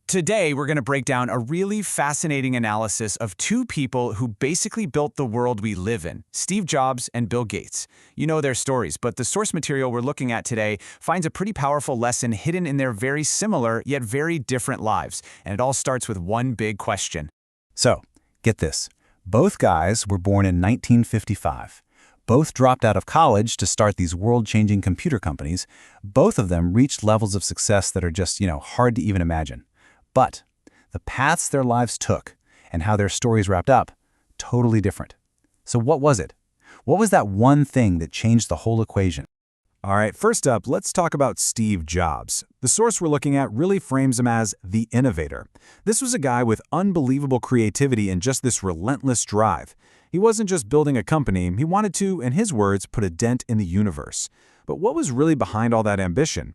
Today, we're going to break down a really fascinating analysis of two people who basically built the world we live in, Steve Jobs and Bill Gates. You know their stories, but the source material we're looking at today finds a pretty powerful lesson hidden in their very similar yet very different lives, and it all starts with one big question. So, get this. Both guys were born in 1955. Both dropped out of college to start these world-changing computer companies. Both of them reached levels of success that are just, hard to even imagine. But the paths their lives took and how their stories wrapped up, totally different. So what was it? What was that one thing that changed the whole equation? All right, first up, let's talk about Steve Jobs. The source we're looking at really frames him as the innovator. This was a guy with unbelievable creativity and just this relentless drive. He wasn't just building a company, he wanted to, in his words, put a dent in the universe. But what was really behind all that ambition?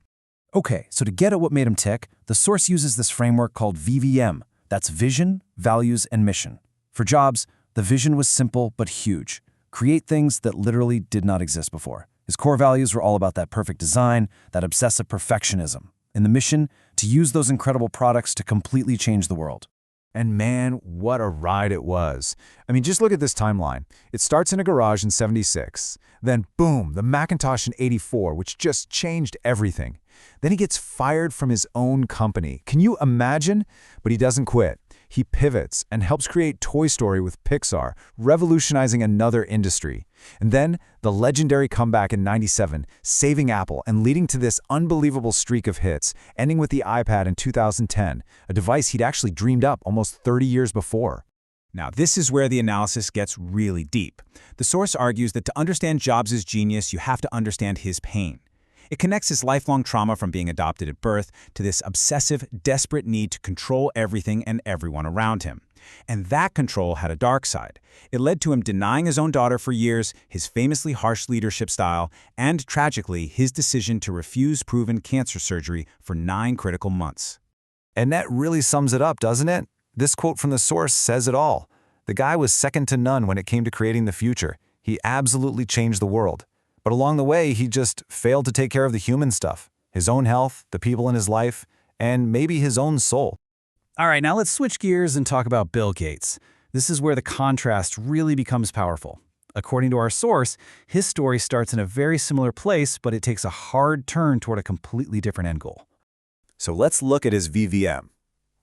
Okay, so to get at what made him tick, the source uses this framework called VVM. That's vision, values, and mission. For Jobs, the vision was simple but huge. Create things that literally did not exist before. His core values were all about that perfect design, that obsessive perfectionism. And the mission, to use those incredible products to completely change the world. And man, what a ride it was. I mean, just look at this timeline. It starts in a garage in '76. Then boom, the Macintosh in '84, which just changed everything. Then he gets fired from his own company. Can you imagine? But he doesn't quit. He pivots and helps create Toy Story with Pixar, revolutionizing another industry. And then the legendary comeback in '97, saving Apple and leading to this unbelievable streak of hits, ending with the iPad in 2010, a device he'd actually dreamed up almost 30 years before. Now, this is where the analysis gets really deep. The source argues that to understand Jobs' genius, you have to understand his pain. It connects his lifelong trauma from being adopted at birth to this obsessive, desperate need to control everything and everyone around him. And that control had a dark side. It led to him denying his own daughter for years, his famously harsh leadership style, and, tragically, his decision to refuse proven cancer surgery for 9 critical months. And that really sums it up, doesn't it? This quote from the source says it all. The guy was second to none when it came to creating the future. He absolutely changed the world. But along the way, he just failed to take care of the human stuff, his own health, the people in his life, and maybe his own soul. All right, now let's switch gears and talk about Bill Gates. This is where the contrast really becomes powerful. According to our source, his story starts in a very similar place, but it takes a hard turn toward a completely different end goal. So let's look at his VVM.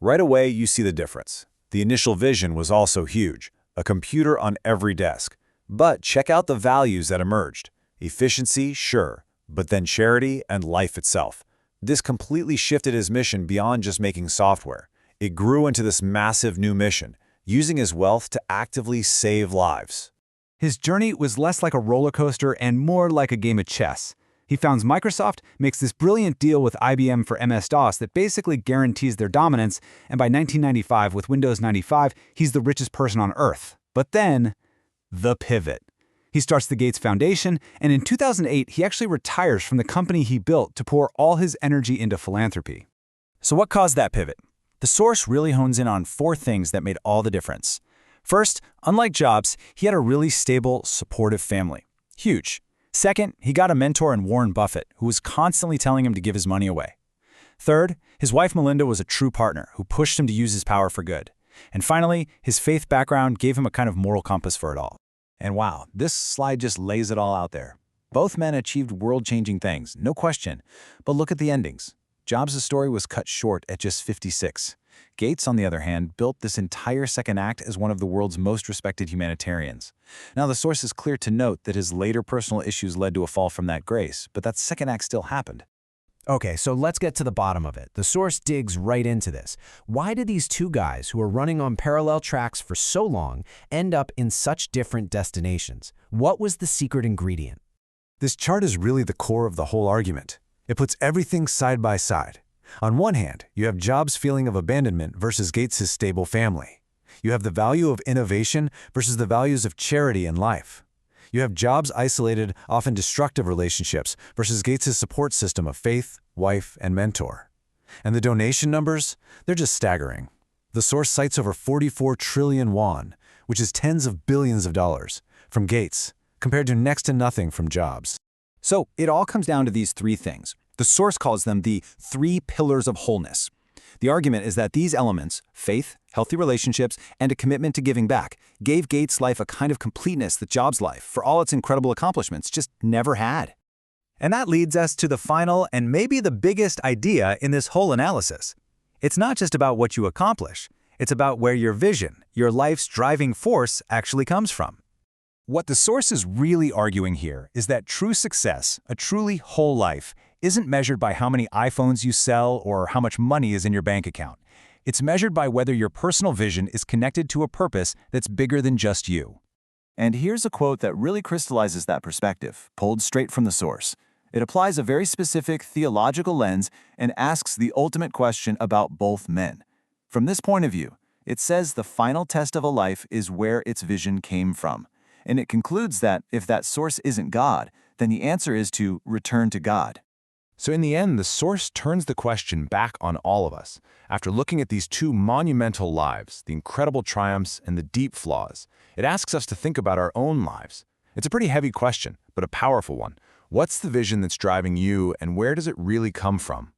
Right away, you see the difference. The initial vision was also huge, a computer on every desk. But check out the values that emerged. Efficiency, sure, but then charity and life itself. This completely shifted his mission beyond just making software. It grew into this massive new mission, using his wealth to actively save lives. His journey was less like a roller coaster and more like a game of chess. He founds Microsoft, makes this brilliant deal with IBM for MS-DOS that basically guarantees their dominance, and by 1995, with Windows 95, he's the richest person on Earth. But then, the pivot. He starts the Gates Foundation, and in 2008, he actually retires from the company he built to pour all his energy into philanthropy. So what caused that pivot? The source really hones in on 4 things that made all the difference. First, unlike Jobs, he had a really stable, supportive family. Huge. Second, he got a mentor in Warren Buffett, who was constantly telling him to give his money away. Third, his wife Melinda was a true partner who pushed him to use his power for good. And finally, his faith background gave him a kind of moral compass for it all. And wow, this slide just lays it all out there. Both men achieved world-changing things, no question. But look at the endings. Jobs' story was cut short at just 56. Gates, on the other hand, built this entire second act as one of the world's most respected humanitarians. Now, the source is clear to note that his later personal issues led to a fall from that grace, but that second act still happened. Okay, so let's get to the bottom of it. The source digs right into this. Why did these two guys who are running on parallel tracks for so long end up in such different destinations? What was the secret ingredient? This chart is really the core of the whole argument. It puts everything side by side. On one hand, you have Jobs' feeling of abandonment versus Gates' stable family. You have the value of innovation versus the values of charity and life. You have Jobs' isolated, often destructive relationships versus Gates' support system of faith, wife, and mentor. And the donation numbers? They're just staggering. The source cites over 44 trillion won, which is tens of billions of dollars, from Gates, compared to next to nothing from Jobs. So it all comes down to these 3 things. The source calls them the 3 pillars of wholeness. The argument is that these elements, faith, healthy relationships, and a commitment to giving back, gave Gates' life a kind of completeness that Jobs' life, for all its incredible accomplishments, just never had. And that leads us to the final and maybe the biggest idea in this whole analysis. It's not just about what you accomplish. It's about where your vision, your life's driving force, actually comes from. What the source is really arguing here is that true success, a truly whole life, isn't measured by how many iPhones you sell or how much money is in your bank account. It's measured by whether your personal vision is connected to a purpose that's bigger than just you. And here's a quote that really crystallizes that perspective, pulled straight from the source. It applies a very specific theological lens and asks the ultimate question about both men. From this point of view, it says the final test of a life is where its vision came from. And it concludes that if that source isn't God, then the answer is to return to God. So in the end, the source turns the question back on all of us. After looking at these two monumental lives, the incredible triumphs and the deep flaws, it asks us to think about our own lives. It's a pretty heavy question, but a powerful one. What's the vision that's driving you, and where does it really come from?